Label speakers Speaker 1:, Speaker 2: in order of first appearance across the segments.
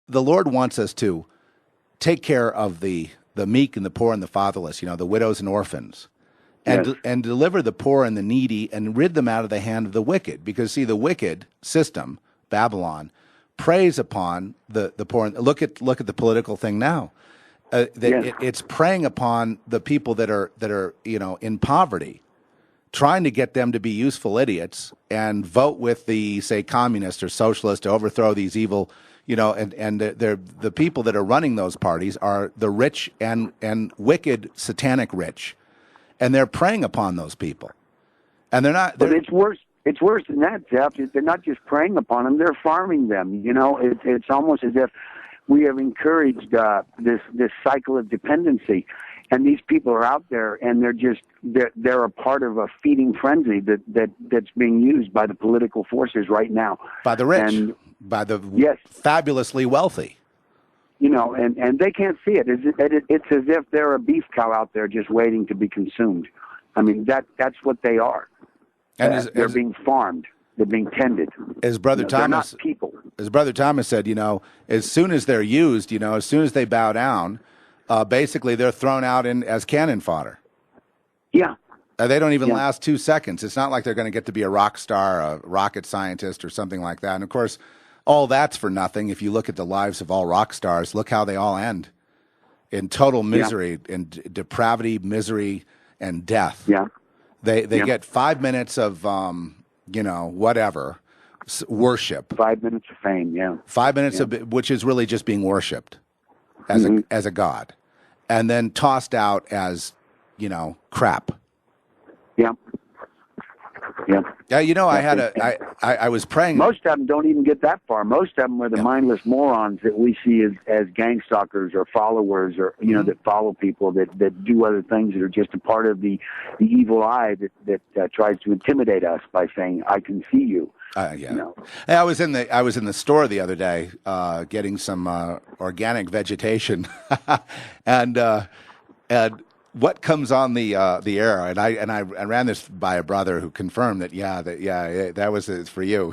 Speaker 1: the Lord wants us to take care of the meek and the poor and the fatherless, the widows and orphans, and deliver the poor and the needy and rid them out of the hand of the wicked. Because, see, the wicked system, Babylon, preys upon the poor. Look at the political thing now. It's preying upon the people that are in poverty, trying to get them to be useful idiots and vote with the, say, communist or socialist to overthrow these evil, and the people that are running those parties are the rich and wicked, satanic rich, and they're preying upon those people, and they're not.
Speaker 2: But it's worse. It's worse than that, Zeph. They're not just preying upon them; they're farming them. It's almost as if we have encouraged this cycle of dependency, and these people are out there, and they're a part of a feeding frenzy that's being used by the political forces right now,
Speaker 1: by the rich, and by the fabulously wealthy.
Speaker 2: And they can't see it. It's as if they're a beef cow out there just waiting to be consumed. I mean, that's what they are. And they're being farmed. They're being tended.
Speaker 1: As Brother Thomas,
Speaker 2: they're not people.
Speaker 1: As Brother Thomas said, as soon as they're used, as soon as they bow down, basically they're thrown out as cannon fodder.
Speaker 2: Yeah.
Speaker 1: They don't even last 2 seconds. It's not like they're going to get to be a rock star, a rocket scientist, or something like that. And of course, all that's for nothing. If you look at the lives of all rock stars, look how they all end in total misery and depravity, misery, and death.
Speaker 2: Yeah.
Speaker 1: They get 5 minutes of whatever worship.
Speaker 2: 5 minutes of fame. Yeah.
Speaker 1: 5 minutes of which is really just being worshipped as a god, and then tossed out as crap.
Speaker 2: Yeah. Yeah.
Speaker 1: Yeah. I was praying.
Speaker 2: Most of them don't even get that far. Most of them are the mindless morons that we see as gang stalkers or followers, or that follow people that do other things that are just a part of the evil eye that tries to intimidate us by saying, "I can see you."
Speaker 1: Yeah. Hey, I was in the store the other day getting some organic vegetation, and what comes on the air, and I ran this by a brother who confirmed that that was it for you,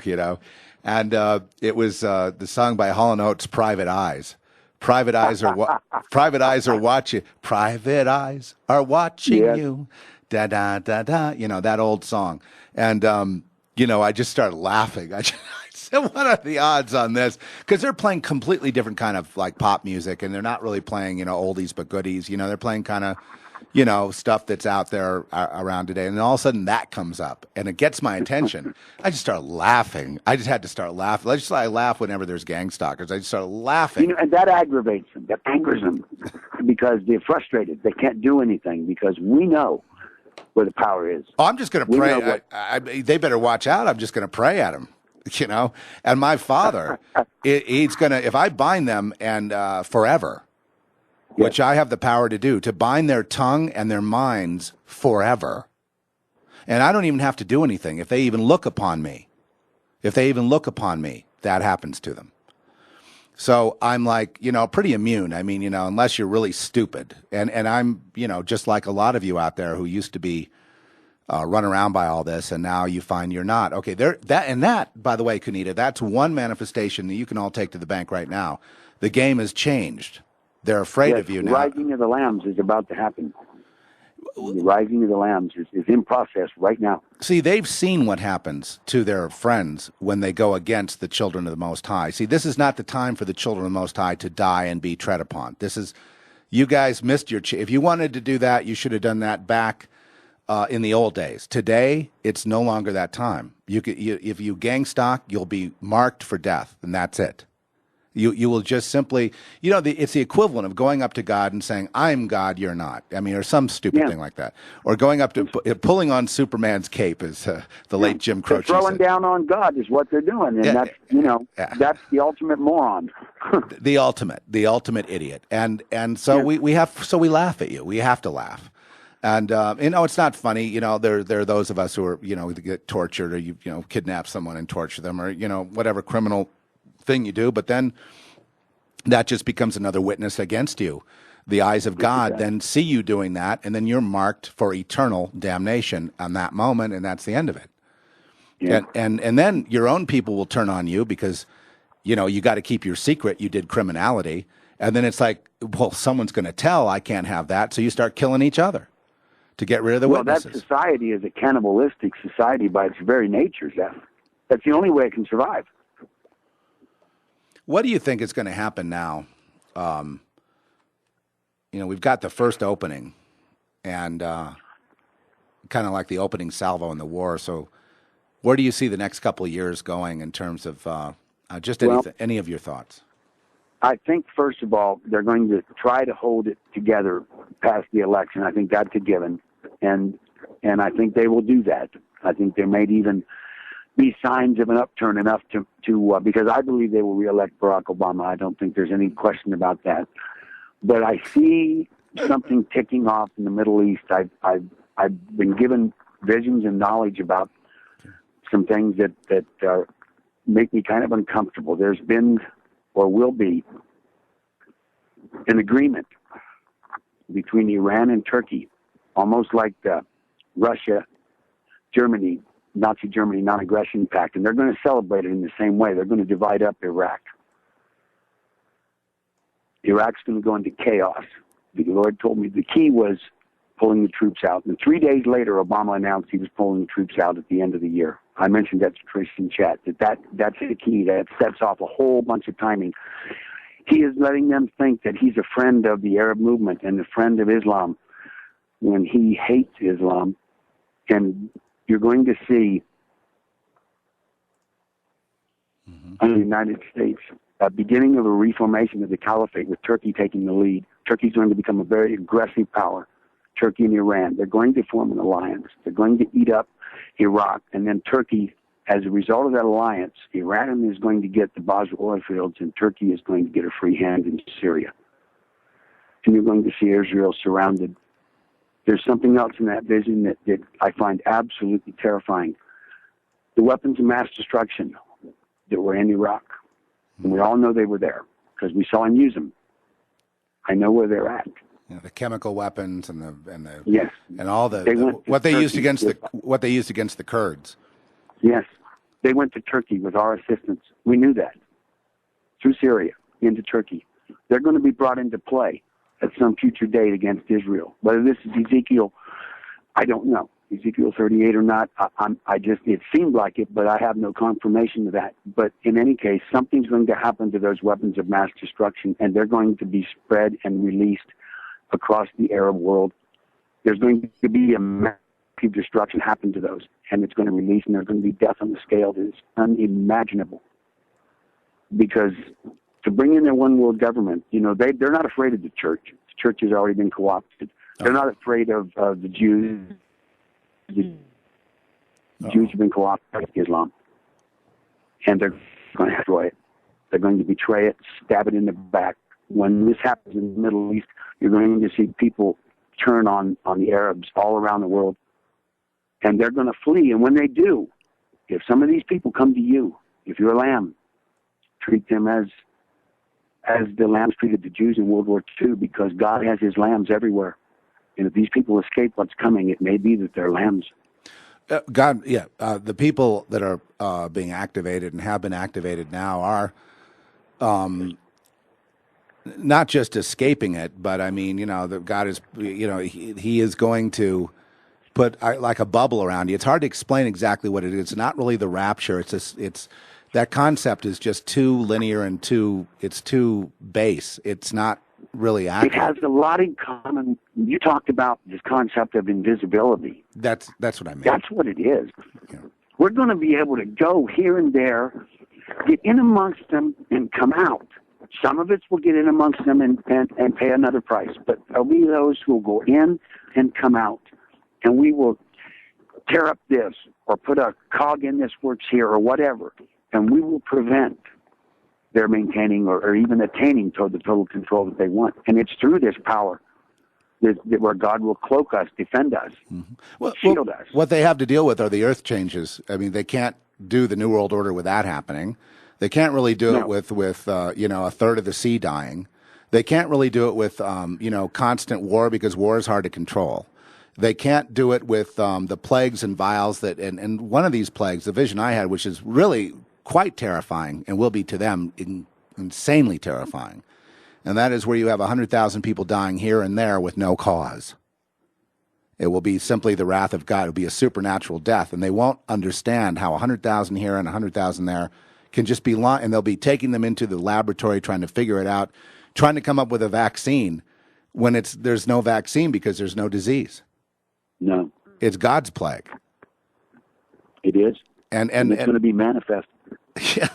Speaker 1: and it was the song by Hall & Oates, "Private Eyes." Private eyes are private eyes are watching. Private eyes are watching you. Da da da da. That old song, and I just started laughing. I said, "What are the odds on this?" Because they're playing completely different kind of like pop music, and they're not really playing oldies but goodies. They're playing kind of stuff that's out there around today. And then all of a sudden that comes up and it gets my attention. I just start laughing. I just had to start laughing. I laugh whenever there's gang stalkers. I just start laughing.
Speaker 2: And that aggravates them. That angers them because they're frustrated. They can't do anything because we know where the power is.
Speaker 1: Oh, I'm just going to pray. They better watch out. I'm just going to pray at them, And my father, he's going to, if I bind them and forever, which I have the power to do, to bind their tongue and their minds forever. And I don't even have to do anything. If they even look upon me, that happens to them. So I'm like, pretty immune. I mean, unless you're really stupid. And I'm, just like a lot of you out there who used to be run around by all this, and now you find you're not. Okay, that, by the way, Cunneda, that's one manifestation that you can all take to the bank right now. The game has changed. They're afraid of you now.
Speaker 2: The rising of the lambs is about to happen. The rising of the lambs is in process right now.
Speaker 1: See, they've seen what happens to their friends when they go against the children of the Most High. See, this is not the time for the children of the Most High to die and be tread upon. You guys missed your if you wanted to do that, you should have done that back in the old days. Today, it's no longer that time. If you gang stalk, you'll be marked for death, and that's it. You will just simply, it's the equivalent of going up to God and saying, "I'm God, you're not." I mean, or some stupid thing like that. Or going up to, pulling on Superman's cape, as the late Jim Croce said.
Speaker 2: Throwing down on God is what they're doing. And that's the ultimate moron.
Speaker 1: the ultimate idiot. And so we laugh at you. We have to laugh. And, it's not funny. There are those of us who are, get tortured or, kidnap someone and torture them or, whatever criminal thing you do, but then that just becomes another witness against you. The eyes of God then see you doing that, and then you're marked for eternal damnation on that moment, and that's the end of it. Yeah. And then your own people will turn on you because you got to keep your secret. You did criminality. And then it's like, well, someone's going to tell. I can't have that. So you start killing each other to get rid of the witnesses.
Speaker 2: Well, that society is a cannibalistic society by its very nature, Zeph. That's the only way it can survive.
Speaker 1: What do you think is going to happen now? We've got the first opening, and kind of like the opening salvo in the war. So where do you see the next couple of years going in terms of any of your thoughts?
Speaker 2: I think, first of all, they're going to try to hold it together past the election. I think that's a given. And I think they will do that. I think there may even be signs of an upturn enough to because I believe they will reelect Barack Obama. I don't think there's any question about that. But I see something ticking off in the Middle East. I've been given visions and knowledge about some things that make me kind of uncomfortable. There's been or will be an agreement between Iran and Turkey, almost like the Russia-Germany, Nazi Germany non-aggression pact, and they're going to celebrate it in the same way. They're going to divide up Iraq. Iraq's going to go into chaos. The Lord told me the key was pulling the troops out. And 3 days later, Obama announced he was pulling the troops out at the end of the year. I mentioned that to Christian Chat, that's the key. That sets off a whole bunch of timing. He is letting them think that he's a friend of the Arab movement and a friend of Islam when he hates Islam. And you're going to see in the United States a beginning of a reformation of the caliphate with Turkey taking the lead. Turkey's going to become a very aggressive power. Turkey and Iran, they're going to form an alliance. They're going to eat up Iraq, and then Turkey, as a result of that alliance, Iran is going to get the Basra oil fields, and Turkey is going to get a free hand in Syria. And you're going to see Israel surrounded. There's something else in that vision that I find absolutely terrifying. The weapons of mass destruction that were in Iraq, and we all know they were there because we saw him use them. I know where they're at.
Speaker 1: The chemical weapons and the
Speaker 2: yes,
Speaker 1: and all what they used against the Kurds.
Speaker 2: Yes, they went to Turkey with our assistance. We knew that through Syria into Turkey. They're going to be brought into play at some future date against Israel. Whether this is Ezekiel, I don't know. Ezekiel 38 or not. It seemed like it, but I have no confirmation of that. But in any case, something's going to happen to those weapons of mass destruction, and they're going to be spread and released across the Arab world. There's going to be a massive destruction happen to those, and it's going to release, and there's going to be death on the scale that is unimaginable. Because to bring in their one world government, they're not afraid of the church. The church has already been co-opted. They're not afraid of the Jews. The Jews have been co-opted with Islam, and they're going to destroy it. They're going to betray it, stab it in the back. When this happens in the Middle East, you're going to see people turn on the Arabs all around the world, and they're going to flee. And when they do, if some of these people come to you, if you're a lamb, treat them as the lambs treated the Jews in World War II, because God has his lambs everywhere. And if these people escape what's coming, it may be that they're lambs.
Speaker 1: The people that are being activated and have been activated now are not just escaping it, but I mean, that God is, he is going to put like a bubble around you. It's hard to explain exactly what it is. It's not really the rapture. It's that concept is just too linear and too base. It's not really accurate.
Speaker 2: It has a lot in common. You talked about this concept of invisibility.
Speaker 1: That's what I mean.
Speaker 2: That's what it is. Yeah. We're going to be able to go here and there, get in amongst them, and come out. Some of us will get in amongst them and pay another price, but there'll be those who will go in and come out, and we will tear up this or put a cog in this works here or whatever, and we will prevent their maintaining or even attaining toward the total control that they want. And it's through this power where God will cloak us, defend us, shield us.
Speaker 1: What they have to deal with are the earth changes. I mean, they can't do the New World Order with that happening. They can't really do it with a third of the sea dying. They can't really do it with constant war, because war is hard to control. They can't do it with the plagues and vials and one of these plagues, the vision I had, which is really quite terrifying and will be to them insanely terrifying. And that is where you have 100,000 people dying here and there with no cause. It will be simply the wrath of God. It will be a supernatural death, and they won't understand how 100,000 here and 100,000 there can just be lying, and they'll be taking them into the laboratory trying to figure it out, trying to come up with a vaccine when there's no vaccine because there's no disease.
Speaker 2: No.
Speaker 1: It's God's plague.
Speaker 2: It is. And it's going to be manifest.
Speaker 1: Yeah,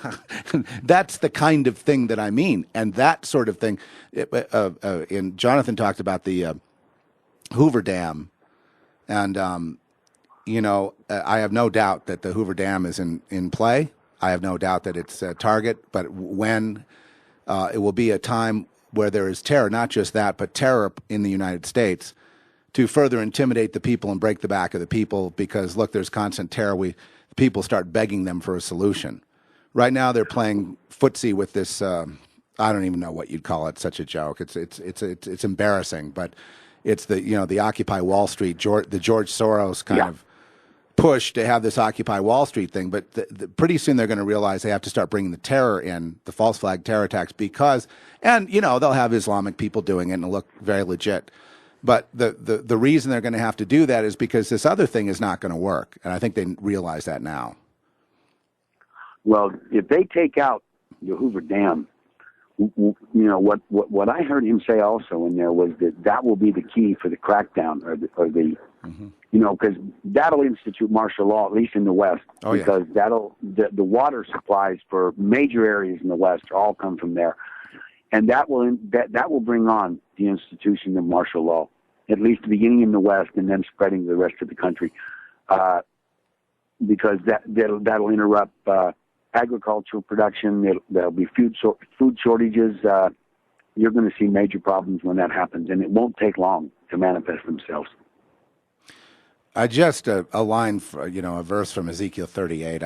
Speaker 1: that's the kind of thing that I mean. And that sort of thing, and Jonathan talked about the Hoover Dam. And, I have no doubt that the Hoover Dam is in play. I have no doubt that it's a target. But when it will be a time where there is terror, not just that, but terror in the United States to further intimidate the people and break the back of the people because, look, there's constant terror. People start begging them for a solution. Right now they're playing footsie with this, I don't even know what you'd call it, such a joke. It's embarrassing, but it's the Occupy Wall Street, the George Soros kind of push to have this Occupy Wall Street thing. But pretty soon they're going to realize they have to start bringing the terror in, the false flag terror attacks, because, and they'll have Islamic people doing it and it'll look very legit. But the reason they're going to have to do that is because this other thing is not going to work. And I think they realize that now.
Speaker 2: Well, if they take out the Hoover Dam, what I heard him say also in there was that will be the key for the crackdown because that'll institute martial law, at least in the West, because the water supplies for major areas in the West all come from there. And that will bring on the institution of martial law, at least beginning in the West and then spreading to the rest of the country, because that'll interrupt agricultural production. There'll be food shortages. You're going to see major problems when that happens, and it won't take long to manifest themselves.
Speaker 1: I just a line, a verse from Ezekiel 38.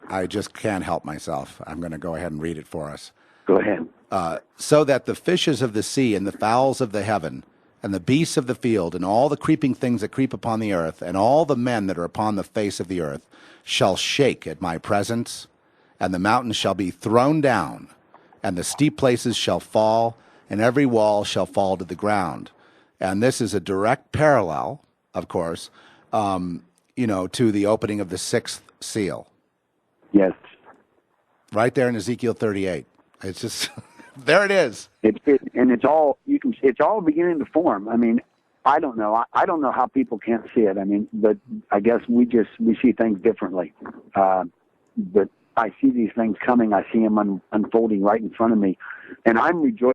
Speaker 1: I just can't help myself. I'm going to go ahead and read it for us.
Speaker 2: Go ahead.
Speaker 1: So that the fishes of the sea and the fowls of the heaven and the beasts of the field and all the creeping things that creep upon the earth and all the men that are upon the face of the earth shall shake at my presence, and the mountains shall be thrown down, and the steep places shall fall, and every wall shall fall to the ground. And this is a direct parallel, of course, to the opening of the sixth seal.
Speaker 2: Yes.
Speaker 1: Right there in Ezekiel 38. It's just... There it is.
Speaker 2: It's all beginning to form. I mean, I don't know. I don't know how people can't see it. I mean, but I guess we see things differently. But I see these things coming. I see them unfolding right in front of me, and I'm rejoicing.